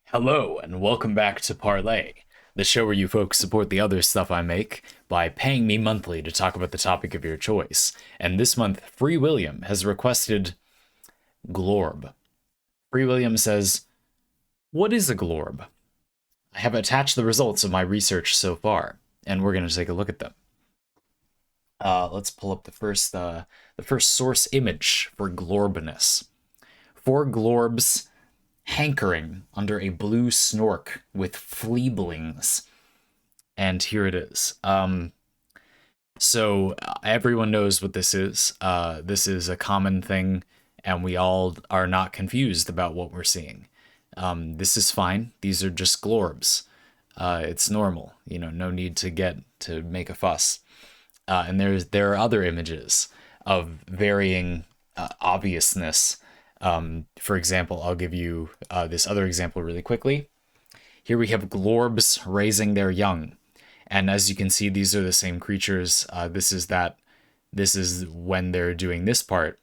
Hello, and welcome back to Parley, the show where you folks support the other stuff I make by paying me monthly to talk about the topic of your choice. And this month, FreeWilliam has requested glorb. FreeWilliam says, "What is a glorb?" I have attached the results of my research so far, and we're going to take a look at them. Let's pull up the first source image for glorbness. Four glorbs hankering under a blue snork with fleeblings. And here it is. So everyone knows what this is. This is a common thing, and we all are not confused about what we're seeing. This is fine. These are just glorbs. It's normal. No need to make a fuss. And there are other images of varying obviousness. For example, I'll give you this other example really quickly. Here we have glorbs raising their young. And as you can see, these are the same creatures. This is when they're doing this part.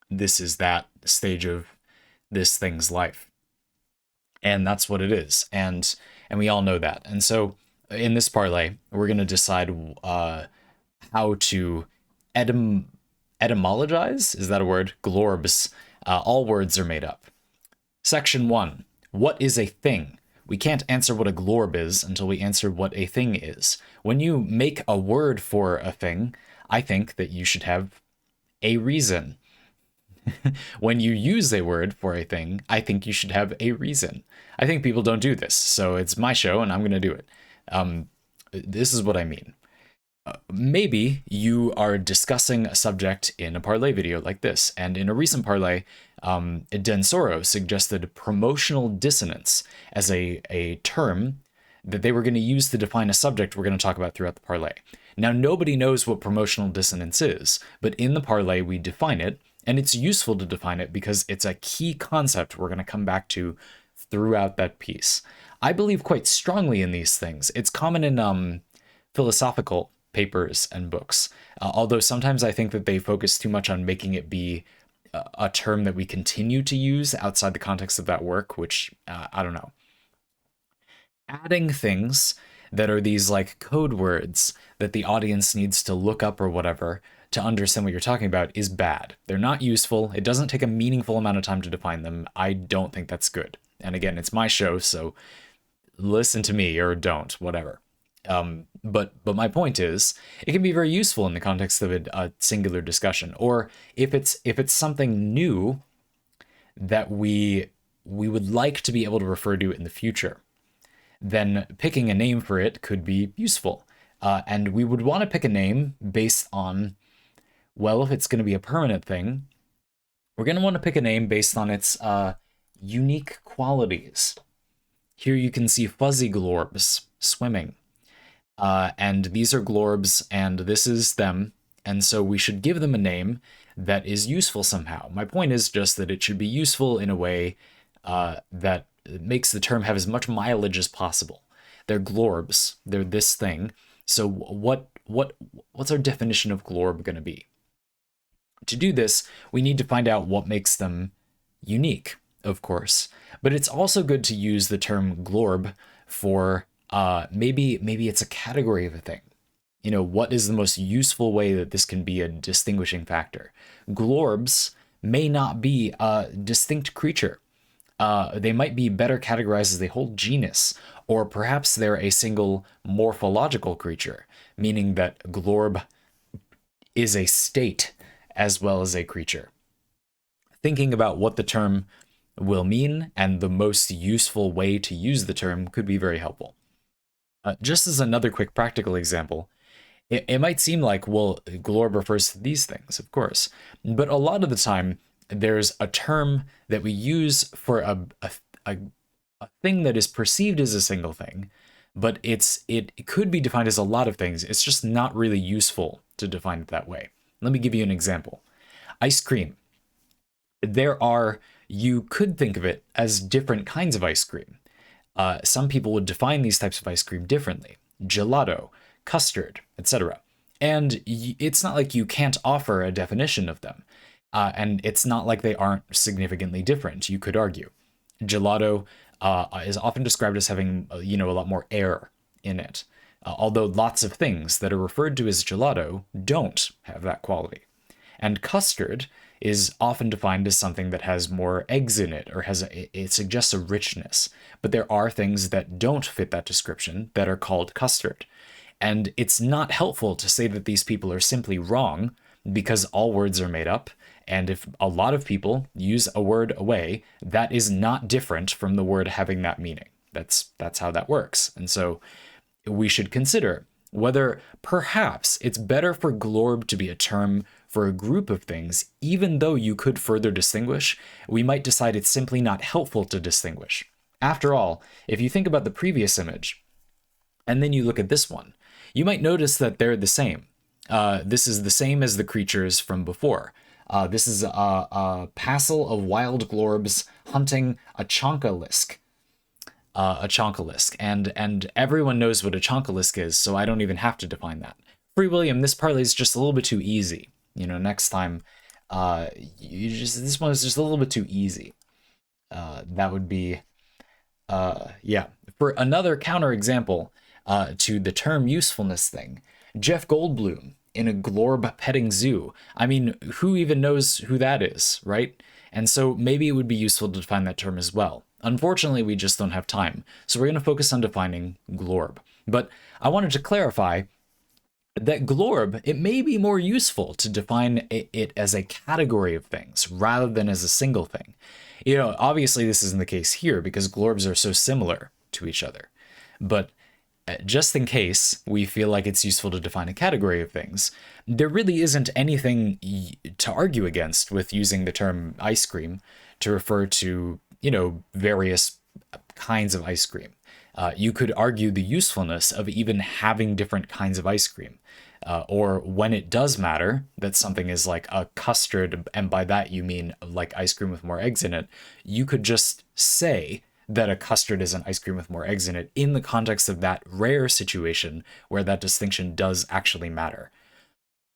This is that stage of this thing's life. And that's what it is. And we all know that. And so in this parlay, we're going to decide how to etymologize, is that a word? Glorbs. All words are made up. Section 1. What is a thing? We can't answer what a glorb is until we answer what a thing is. When you make a word for a thing, I think that you should have a reason. When you use a word for a thing, I think you should have a reason. I think people don't do this, so it's my show and I'm going to do it. This is what I mean. Maybe you are discussing a subject in a parlay video like this, and in a recent parlay, Densoro suggested promotional dissonance as a term that they were going to use to define a subject we're going to talk about throughout the parlay. Now, nobody knows what promotional dissonance is, but in the parlay, we define it, and it's useful to define it because it's a key concept we're going to come back to throughout that piece. I believe quite strongly in these things. It's common in philosophical papers and books, although sometimes I think that they focus too much on making it be a term that we continue to use outside the context of that work, which I don't know. Adding things that are these like code words that the audience needs to look up or whatever to understand what you're talking about is bad. They're not useful. It doesn't take a meaningful amount of time to define them. I don't think that's good. And again, it's my show, so listen to me or don't, whatever. But my point is, it can be very useful in the context of a singular discussion, or if it's something new that we would like to be able to refer to in the future, then picking a name for it could be useful. And we would want to pick a name based on, well, if it's going to be a permanent thing, we're going to want to pick a name based on its unique qualities. Here you can see fuzzy glorbs swimming. And these are glorbs, and this is them, and so we should give them a name that is useful somehow. My point is just that it should be useful in a way that makes the term have as much mileage as possible. They're glorbs. They're this thing. So what's our definition of glorb going to be? To do this, we need to find out what makes them unique, of course. But it's also good to use the term glorb for maybe it's a category of a thing. What is the most useful way that this can be a distinguishing factor? Glorbs may not be a distinct creature. They might be better categorized as a whole genus, or perhaps they're a single morphological creature, meaning that glorb is a state as well as a creature. Thinking about what the term will mean and the most useful way to use the term could be very helpful. Just as another quick practical example, it might seem like, well, glorb refers to these things, of course, but a lot of the time there's a term that we use for a thing that is perceived as a single thing, but it could be defined as a lot of things. It's just not really useful to define it that way. Let me give you an example. Ice cream. You could think of it as different kinds of ice cream. Some people would define these types of ice cream differently. Gelato, custard, etc. And it's not like you can't offer a definition of them. And it's not like they aren't significantly different, you could argue. Gelato is often described as having, a lot more air in it. Although lots of things that are referred to as gelato don't have that quality. And custard is often defined as something that has more eggs in it, or it suggests a richness. But there are things that don't fit that description that are called custard. And it's not helpful to say that these people are simply wrong, because all words are made up. And if a lot of people use a word away, that is not different from the word having that meaning. That's how that works. And so we should consider whether perhaps it's better for glorb to be a term for a group of things, even though you could further distinguish. We might decide it's simply not helpful to distinguish. After all, if you think about the previous image, and then you look at this one, you might notice that they're the same. This is the same as the creatures from before. This is a passel of wild glorbs hunting a chonkalisk. And everyone knows what a chonkalisk is, so I don't even have to define that. FreeWilliam, this Parley is just a little bit too easy. Next time, this one is just a little bit too easy. That would be, yeah. For another counterexample to the term usefulness thing, Jeff Goldblum in a glorb petting zoo. I mean, who even knows who that is, right? And so maybe it would be useful to define that term as well. Unfortunately, we just don't have time, so we're going to focus on defining glorb. But I wanted to clarify that glorb, it may be more useful to define it as a category of things rather than as a single thing. Obviously this isn't the case here because glorbs are so similar to each other. But just in case we feel like it's useful to define a category of things, there really isn't anything to argue against with using the term ice cream to refer to, various kinds of ice cream. You could argue the usefulness of even having different kinds of ice cream. Or when it does matter that something is like a custard, and by that you mean like ice cream with more eggs in it, you could just say that a custard is an ice cream with more eggs in it in the context of that rare situation where that distinction does actually matter.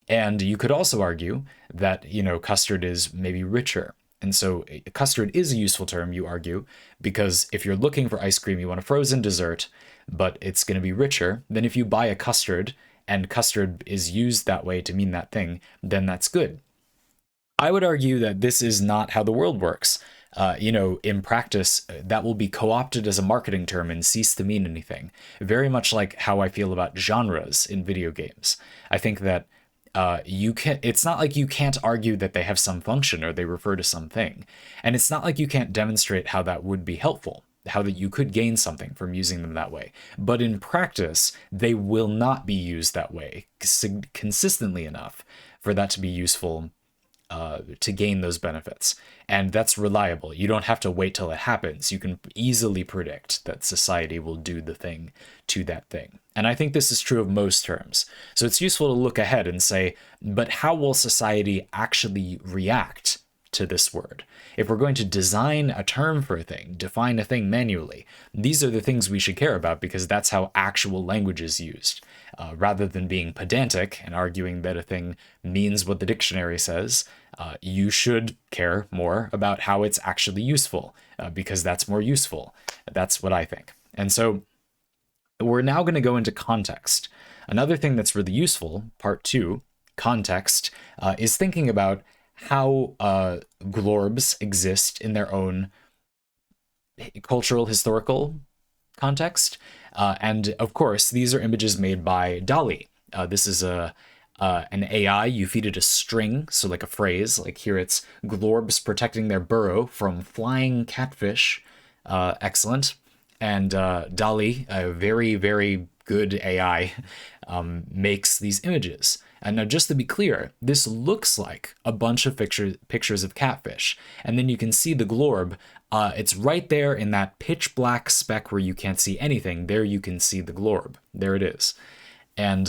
And you could also argue that, custard is maybe richer. And so custard is a useful term, you argue, because if you're looking for ice cream, you want a frozen dessert, but it's going to be richer than if you buy a custard and custard is used that way to mean that thing, then that's good. I would argue that this is not how the world works. In practice, that will be co-opted as a marketing term and cease to mean anything. Very much like how I feel about genres in video games. I think that it's not like you can't argue that they have some function or they refer to something. And it's not like you can't demonstrate how that would be helpful, how that you could gain something from using them that way. But in practice, they will not be used that way consistently enough for that to be useful to gain those benefits. And that's reliable. You don't have to wait till it happens. You can easily predict that society will do the thing to that thing. And I think this is true of most terms. So it's useful to look ahead and say, but how will society actually react to this word? If we're going to design a term for a thing, define a thing manually, these are the things we should care about because that's how actual language is used. Rather than being pedantic and arguing that a thing means what the dictionary says, you should care more about how it's actually useful because that's more useful. That's what I think. And so we're now going to go into context. Another thing that's really useful, part 2, context, is thinking about how glorbs exist in their own cultural, historical context. And of course, these are images made by DALL-E. This is an AI. You feed it a string, so like a phrase. Like here it's glorbs protecting their burrow from flying catfish. Excellent. And DALL-E, a very, very good AI, makes these images. And now just to be clear, this looks like a bunch of pictures of catfish. And then you can see the glorb. It's right there in that pitch black speck where you can't see anything. There you can see the glorb. There it is. And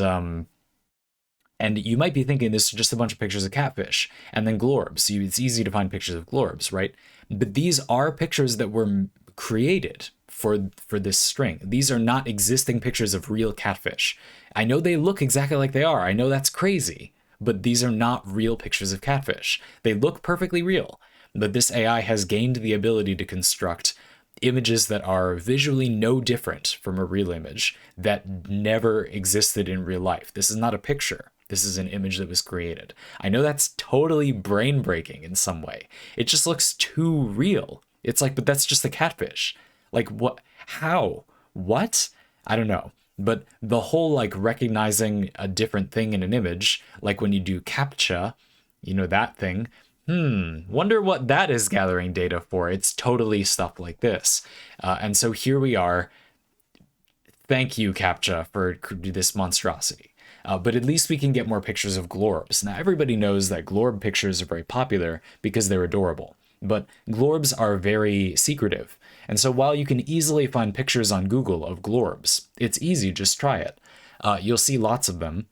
you might be thinking this is just a bunch of pictures of catfish and then glorbs. It's easy to find pictures of glorbs, right? But these are pictures that were created for this string. These are not existing pictures of real catfish. I know they look exactly like they are. I know that's crazy, but these are not real pictures of catfish. They look perfectly real, but this AI has gained the ability to construct images that are visually no different from a real image that never existed in real life. This is not a picture. This is an image that was created. I know that's totally brain breaking in some way. It just looks too real. It's like, but that's just a catfish. Like, what? How? What? I don't know. But the whole like recognizing a different thing in an image, like when you do CAPTCHA, you know, that thing. Wonder what that is gathering data for. It's totally stuff like this. And so here we are. Thank you, CAPTCHA, for this monstrosity. But at least we can get more pictures of glorbs. Now, everybody knows that glorb pictures are very popular because they're adorable. But glorbs are very secretive. And so while you can easily find pictures on Google of glorbs, it's easy, just try it. You'll see lots of them.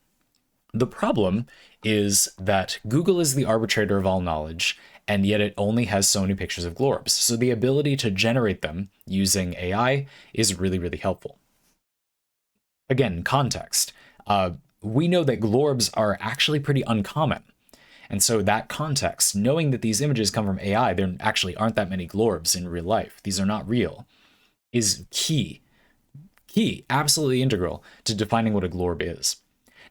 The problem is that Google is the arbitrator of all knowledge, and yet it only has so many pictures of glorbs. So the ability to generate them using AI is really, really helpful. Again, context. We know that glorbs are actually pretty uncommon. And so that context, knowing that these images come from AI, there actually aren't that many glorbs in real life, these are not real, is key. Key, absolutely integral to defining what a glorb is.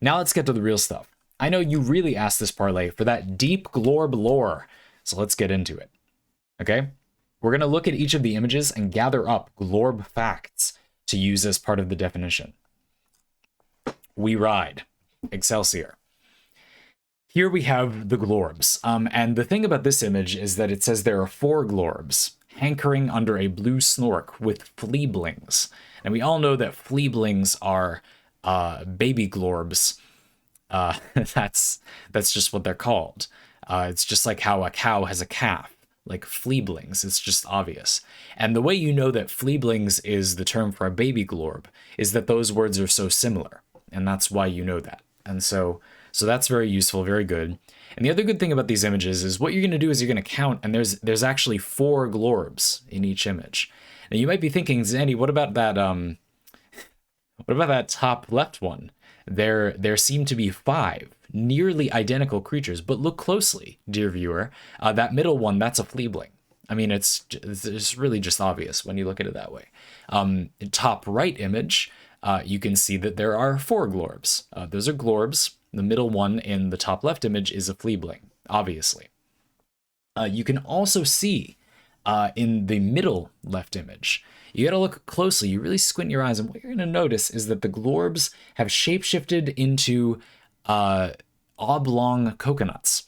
Now let's get to the real stuff. I know you really asked this Parley for that deep glorb lore, so let's get into it. Okay? We're going to look at each of the images and gather up glorb facts to use as part of the definition. We ride. Excelsior. Here we have the glorbs, and the thing about this image is that it says there are 4 glorbs hankering under a blue snork with fleeblings. And we all know that fleeblings are baby glorbs. That's just what they're called. It's just like how a cow has a calf, like fleeblings. It's just obvious. And the way you know that fleeblings is the term for a baby glorb is that those words are so similar, and that's why you know that. And so that's very useful, very good. And the other good thing about these images is what you're going to do is you're going to count, and there's actually 4 glorbs in each image. Now you might be thinking, Zandy, what about that top left one? There seem to be 5 nearly identical creatures, but look closely, dear viewer. That middle one, that's a fleebling. I mean, it's really just obvious when you look at it that way. Top right image, you can see that there are 4 glorbs. Those are glorbs. The middle one in the top left image is a fleebling, obviously. You can also see in the middle left image, you got to look closely. You really squint your eyes, and what you're going to notice is that the glorbs have shapeshifted into oblong coconuts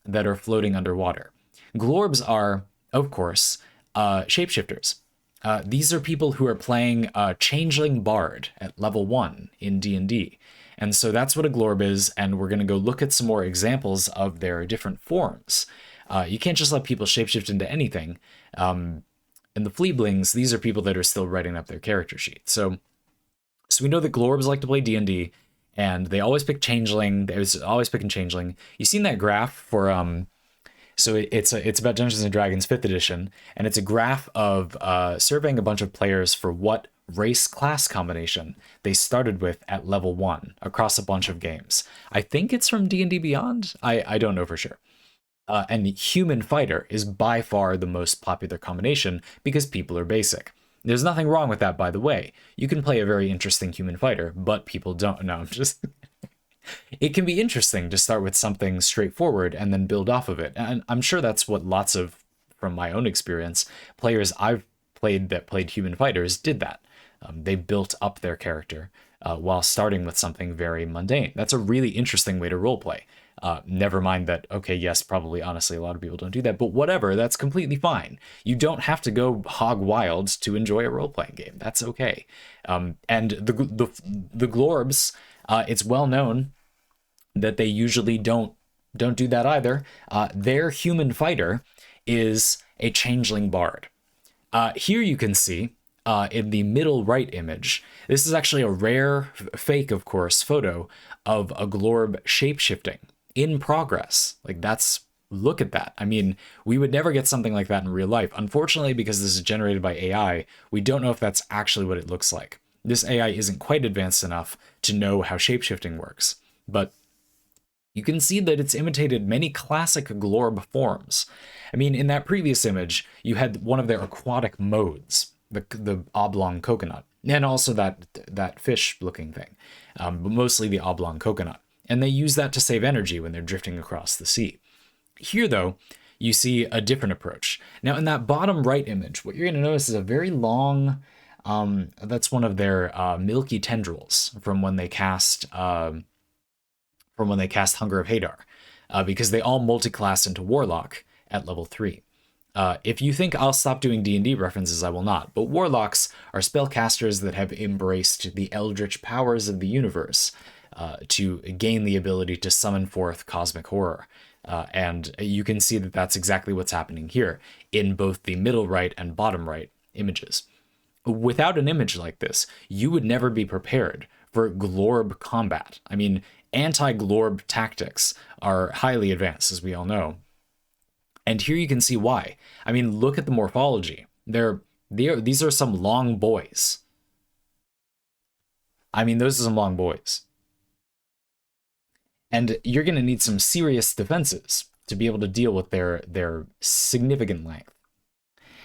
that are floating underwater. Glorbs are, of course, shapeshifters. These are people who are playing Changeling Bard at level 1 in D&D. And so that's what a glorb is, and we're going to go look at some more examples of their different forms. You can't just let people shapeshift into anything. And the fleeblings, these are people that are still writing up their character sheet. So we know that glorbs like to play D&D, and they always pick Changeling. They're always picking Changeling. You've seen that graph for... So it's about Dungeons & Dragons 5th edition, and it's a graph of surveying a bunch of players for what race class combination they started with at level 1 across a bunch of games. I think it's from D&D Beyond. I don't know for sure. And human fighter is by far the most popular combination because people are basic. There's nothing wrong with that, by the way. You can play a very interesting human fighter, but people don't. No, I'm just... It can be interesting to start with something straightforward and then build off of it. And I'm sure that's what lots of, from my own experience, players I've played that played human fighters did that. They built up their character while starting with something very mundane. That's a really interesting way to roleplay. Never mind that, okay, yes, probably, honestly, a lot of people don't do that, but whatever, that's completely fine. You don't have to go hog wild to enjoy a role-playing game. That's okay. And the glorbs, it's well known that they usually don't do that either. Their human fighter is a Changeling Bard. Here you can see in the middle right image, this is actually a rare, fake, of course, photo of a glorb shapeshifting in progress. Like, that's, look at that. I mean, we would never get something like that in real life. Unfortunately, because this is generated by AI, we don't know if that's actually what it looks like. This AI isn't quite advanced enough to know how shapeshifting works. But you can see that it's imitated many classic glorb forms. I mean, in that previous image, you had one of their aquatic modes, the oblong coconut, and also that fish-looking thing, but mostly the oblong coconut. And they use that to save energy when they're drifting across the sea. Here, though, you see a different approach. Now, in that bottom right image, what you're going to notice is a very long, that's one of their milky tendrils from when they cast Hunger of Hadar, because they all multiclass into Warlock at level 3. If you think I'll stop doing D&D references, I will not. But Warlocks are spellcasters that have embraced the eldritch powers of the universe to gain the ability to summon forth cosmic horror. And you can see that that's exactly what's happening here in both the middle right and bottom right images. Without an image like this, you would never be prepared for glorb combat. I mean, anti-glorb tactics are highly advanced, as we all know. And here you can see why. I mean, look at the morphology. These are some long boys. I mean, those are some long boys. And you're going to need some serious defenses to be able to deal with their significant length.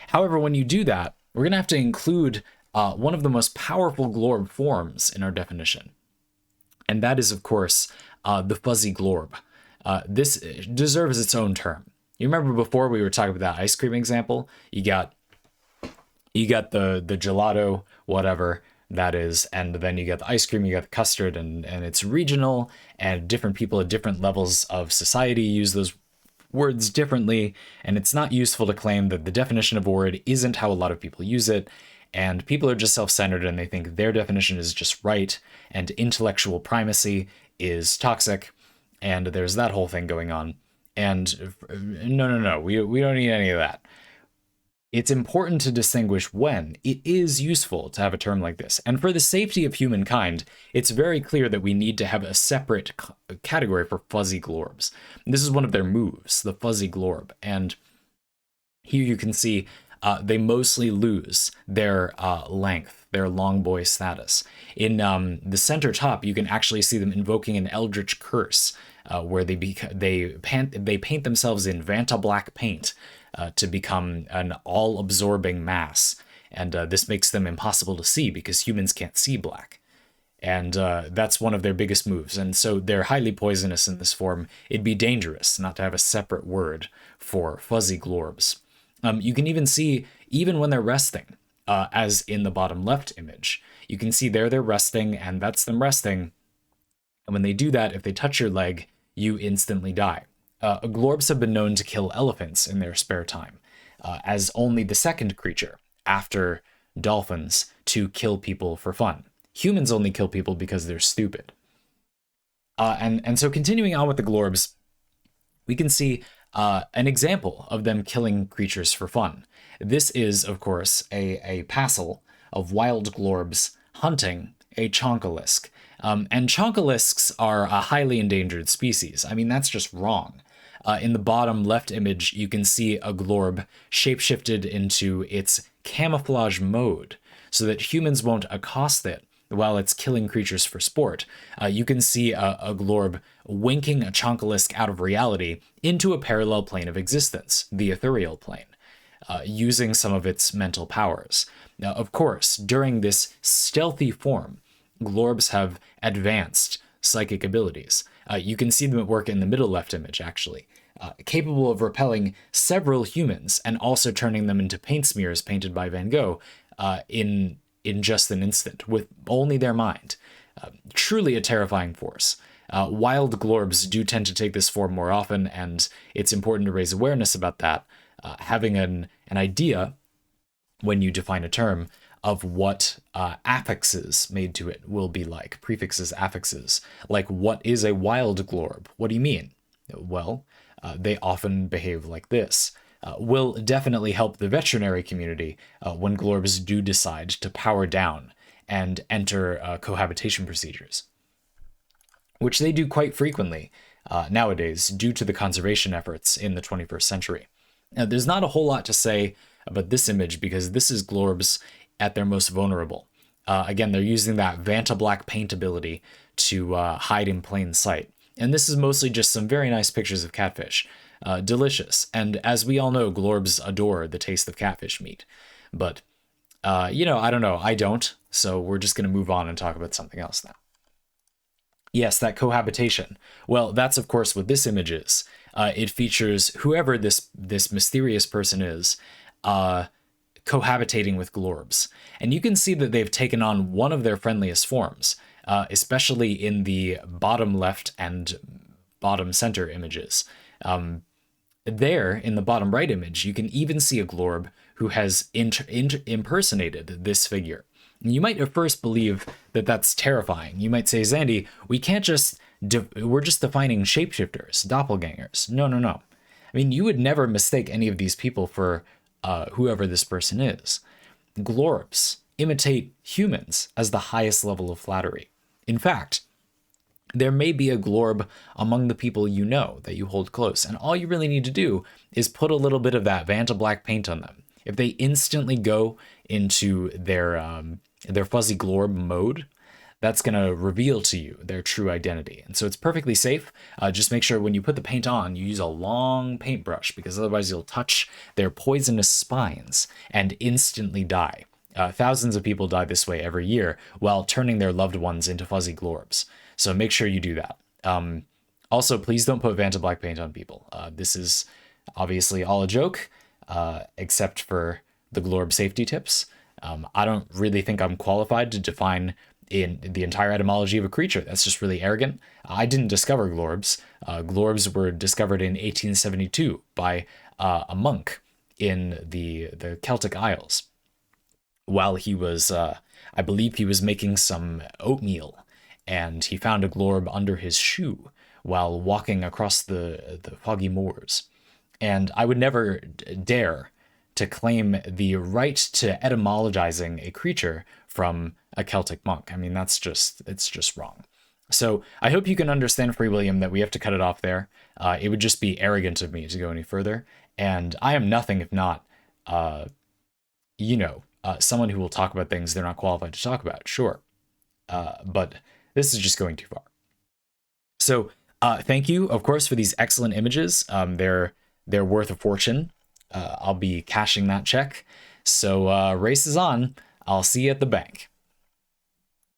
However, when you do that, we're going to have to include one of the most powerful glorb forms in our definition. And that is, of course, the fuzzy glorb. This deserves its own term. You remember before we were talking about that ice cream example? You got the gelato, whatever that is, and then you got the ice cream, you got the custard, and it's regional, and different people at different levels of society use those words differently, and it's not useful to claim that the definition of a word isn't how a lot of people use it, and people are just self-centered and they think their definition is just right, and intellectual primacy is toxic, and there's that whole thing going on. And no, we don't need any of that. It's important to distinguish when it is useful to have a term like this. And for the safety of humankind, it's very clear that we need to have a separate category for fuzzy glorbs. And this is one of their moves, the fuzzy glorb. And here you can see they mostly lose their length, their long boy status. In the center top, you can actually see them invoking an eldritch curse, where they paint themselves in Vanta black paint to become an all-absorbing mass, and this makes them impossible to see because humans can't see black. And that's one of their biggest moves, and so they're highly poisonous in this form. It'd be dangerous not to have a separate word for fuzzy glorbs. You can even see, even when they're resting, as in the bottom left image, you can see there they're resting, and that's them resting. And when they do that, if they touch your leg, you instantly die. Glorbs have been known to kill elephants in their spare time, as only the second creature, after dolphins, to kill people for fun. Humans only kill people because they're stupid. And so continuing on with the glorbs, we can see an example of them killing creatures for fun. This is, of course, a passel of wild glorbs hunting a chonkalisk. And chonkalisks are a highly endangered species. I mean, that's just wrong. In the bottom left image, you can see a glorb shapeshifted into its camouflage mode so that humans won't accost it while it's killing creatures for sport. You can see a glorb winking a chonkalisk out of reality into a parallel plane of existence, the ethereal plane, using some of its mental powers. Now, of course, during this stealthy form, glorbs have advanced psychic abilities. You can see them at work in the middle left image, actually, capable of repelling several humans and also turning them into paint smears painted by Van Gogh in just an instant with only their mind. Truly a terrifying force. Wild glorbs do tend to take this form more often, and it's important to raise awareness about that. Having an idea, when you define a term, of what affixes made to it will be like, prefixes, affixes. Like, what is a wild glorb? What do you mean? Well, they often behave like this. Will definitely help the veterinary community when glorbs do decide to power down and enter cohabitation procedures, which they do quite frequently nowadays due to the conservation efforts in the 21st century. Now, there's not a whole lot to say about this image because this is glorbs at their most vulnerable. Again, they're using that Vanta black paint ability to hide in plain sight. And this is mostly just some very nice pictures of catfish. Delicious. And as we all know, glorbs adore the taste of catfish meat. But, I don't know. I don't. So we're just going to move on and talk about something else now. Yes, that cohabitation. Well, that's of course what this image is. It features whoever this mysterious person is, cohabitating with glorbs. And you can see that they've taken on one of their friendliest forms, especially in the bottom left and bottom center images. There, in the bottom right image, you can even see a glorb who has impersonated this figure. And you might at first believe that that's terrifying. You might say, Zandy, we're just defining shapeshifters, doppelgangers. No, no, no. I mean, you would never mistake any of these people for whoever this person is. Glorbs imitate humans as the highest level of flattery. In fact, there may be a glorb among the people you know that you hold close, and all you really need to do is put a little bit of that Vanta Black paint on them. If they instantly go into their fuzzy glorb mode, that's going to reveal to you their true identity. And so it's perfectly safe. Just make sure when you put the paint on, you use a long paintbrush, because otherwise you'll touch their poisonous spines and instantly die. Thousands of people die this way every year while turning their loved ones into fuzzy glorbs. So make sure you do that. Also, please don't put Vanta Black paint on people. This is obviously all a joke, except for the glorb safety tips. I don't really think I'm qualified to define in the entire etymology of a creature. That's just really arrogant. I didn't discover glorbs. Glorbs were discovered in 1872 by a monk in the Celtic Isles, while he was, I believe he was making some oatmeal, and he found a glorb under his shoe while walking across the foggy moors. And I would never dare to claim the right to etymologizing a creature from a Celtic monk. I mean, it's just wrong. So I hope you can understand, FreeWilliam, that we have to cut it off there. It would just be arrogant of me to go any further. And I am nothing if not, someone who will talk about things they're not qualified to talk about, sure. But this is just going too far. So thank you, of course, for these excellent images. They're worth a fortune. I'll be cashing that check. So race is on. I'll see you at the bank.